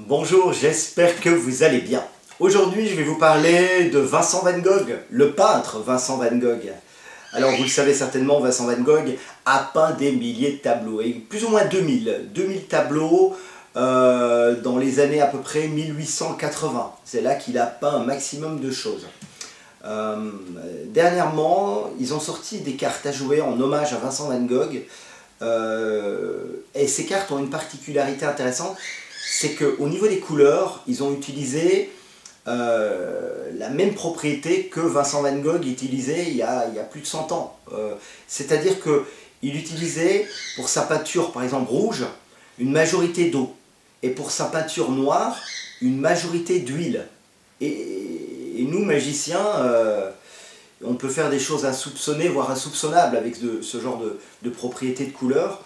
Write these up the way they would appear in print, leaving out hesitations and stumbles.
Bonjour, j'espère que vous allez bien. Aujourd'hui, je vais vous parler de Vincent Van Gogh, le peintre Vincent Van Gogh. Alors, vous le savez certainement, Vincent Van Gogh a peint des milliers de tableaux, et plus ou moins 2000 tableaux dans les années à peu près 1880. C'est là qu'il a peint un maximum de choses. Dernièrement, ils ont sorti des cartes à jouer en hommage à Vincent Van Gogh. Et ces cartes ont une particularité intéressante, c'est qu'au niveau des couleurs, ils ont utilisé la même propriété que Vincent Van Gogh utilisait il y a plus de 100 ans. C'est-à-dire qu'il utilisait pour sa peinture, par exemple rouge, une majorité d'eau, et pour sa peinture noire, une majorité d'huile. Et nous, magiciens, on peut faire des choses insoupçonnées, voire insoupçonnables avec ce genre de propriétés de couleurs.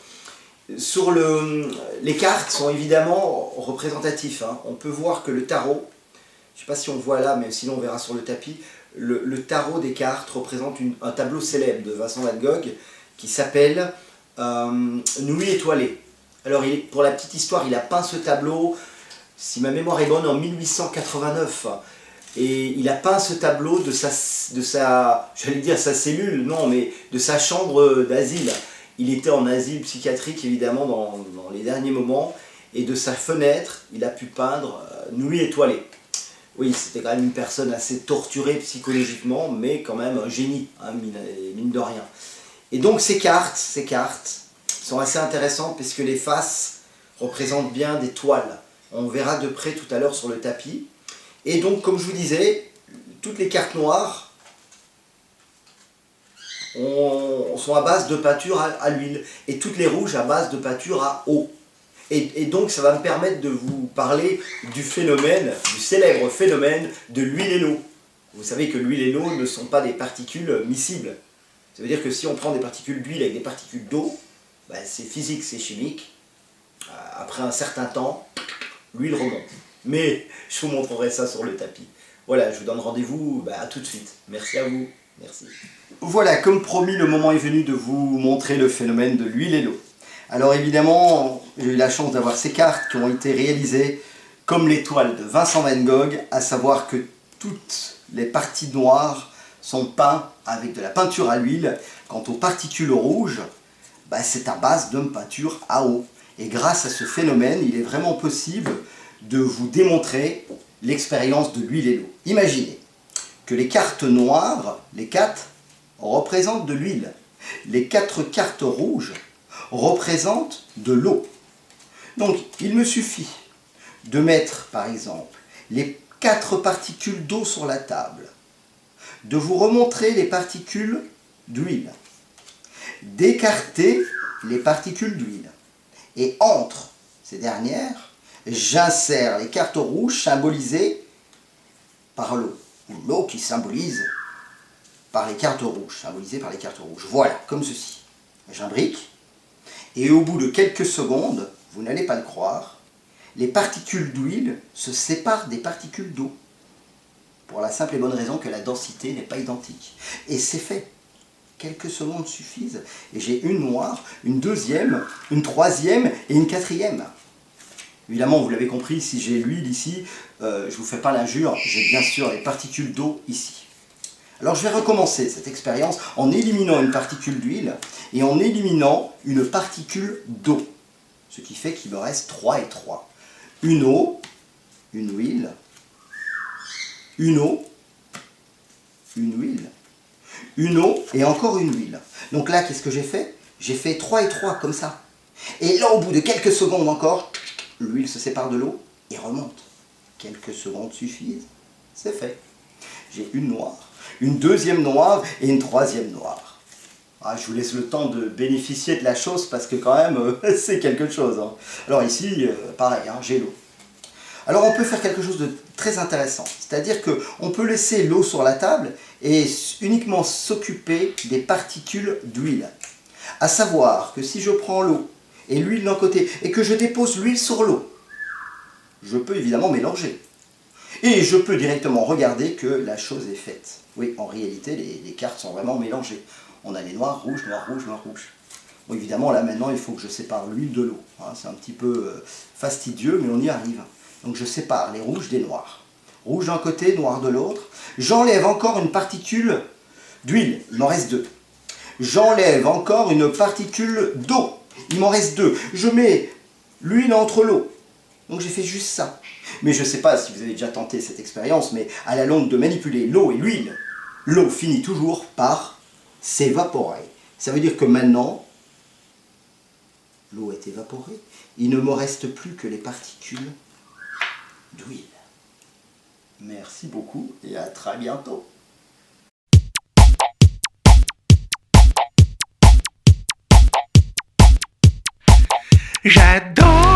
Les cartes sont évidemment représentatives. On peut voir que le tarot, je ne sais pas si on voit là, mais sinon on verra sur le tapis, le tarot des cartes représente un tableau célèbre de Vincent Van Gogh qui s'appelle Nuit étoilée. Alors pour la petite histoire, il a peint ce tableau, si ma mémoire est bonne, en 1889. Et il a peint ce tableau de sa j'allais dire sa cellule, non, mais de sa chambre d'asile. Il était en asile psychiatrique, évidemment, dans les derniers moments. Et de sa fenêtre, il a pu peindre Nuit étoilée. Oui, c'était quand même une personne assez torturée psychologiquement, mais quand même un génie, mine de rien. Et donc ces cartes sont assez intéressantes puisque les faces représentent bien des toiles. On verra de près tout à l'heure sur le tapis. Et donc, comme je vous disais, toutes les cartes noires sont à base de peinture à l'huile, et toutes les rouges à base de peinture à eau. Et donc ça va me permettre de vous parler du célèbre phénomène de l'huile et l'eau. Vous savez que l'huile et l'eau ne sont pas des particules miscibles. Ça veut dire que si on prend des particules d'huile avec des particules d'eau, c'est physique, c'est chimique. Après un certain temps, l'huile remonte. Mais je vous montrerai ça sur le tapis. Voilà, je vous donne rendez-vous à tout de suite. Merci à vous. Merci. Voilà, comme promis, le moment est venu de vous montrer le phénomène de l'huile et l'eau. Alors évidemment, j'ai eu la chance d'avoir ces cartes qui ont été réalisées comme les toiles de Vincent Van Gogh, à savoir que toutes les parties noires sont peintes avec de la peinture à l'huile. Quant aux particules rouges, c'est à base d'une peinture à eau. Et grâce à ce phénomène, il est vraiment possible de vous démontrer l'expérience de l'huile et l'eau. Imaginez que les cartes noires, les 4, représentent de l'huile. Les 4 cartes rouges représentent de l'eau. Donc, il me suffit de mettre, par exemple, les 4 particules d'eau sur la table, de vous remontrer les particules d'huile, d'écarter les particules d'huile, et entre ces dernières, j'insère les cartes rouges symbolisées par l'eau, ou l'eau qui symbolise par les cartes rouges, symbolisées par les cartes rouges. Voilà, comme ceci. J'imbrique, et au bout de quelques secondes, vous n'allez pas le croire, les particules d'huile se séparent des particules d'eau, pour la simple et bonne raison que la densité n'est pas identique. Et c'est fait. Quelques secondes suffisent, et j'ai une noire, une deuxième, une troisième et une quatrième. Évidemment, vous l'avez compris, si j'ai l'huile ici, je ne vous fais pas l'injure, j'ai bien sûr les particules d'eau ici. Alors je vais recommencer cette expérience en éliminant une particule d'huile et en éliminant une particule d'eau. Ce qui fait qu'il me reste 3 et 3. Une eau, une huile, une eau, une huile, une eau et encore une huile. Donc là, qu'est-ce que j'ai fait? J'ai fait 3 et 3 comme ça. Et là, au bout de quelques secondes encore, l'huile se sépare de l'eau et remonte. Quelques secondes suffisent, c'est fait. J'ai une noire, une deuxième noire et une troisième noire. Je vous laisse le temps de bénéficier de la chose parce que quand même, c'est quelque chose. Alors ici, pareil, j'ai l'eau. Alors on peut faire quelque chose de très intéressant. C'est-à-dire qu'on peut laisser l'eau sur la table et uniquement s'occuper des particules d'huile. À savoir que si je prends l'eau et l'huile d'un côté, et que je dépose l'huile sur l'eau, je peux évidemment mélanger. Et je peux directement regarder que la chose est faite. Oui, en réalité, les cartes sont vraiment mélangées. On a les noirs, rouges, noirs, rouges, noirs, rouges. Bon, évidemment, là maintenant, il faut que je sépare l'huile de l'eau. C'est un petit peu fastidieux, mais on y arrive. Donc je sépare les rouges des noirs. Rouge d'un côté, noir de l'autre. J'enlève encore une particule d'huile, il m'en reste 2. J'enlève encore une particule d'eau, il m'en reste 2. Je mets l'huile entre l'eau. Donc j'ai fait juste ça. Mais je ne sais pas si vous avez déjà tenté cette expérience, mais à la longue de manipuler l'eau et l'huile, l'eau finit toujours par s'évaporer. Ça veut dire que maintenant, l'eau est évaporée, il ne me reste plus que les particules d'huile. Merci beaucoup et à très bientôt. J'adore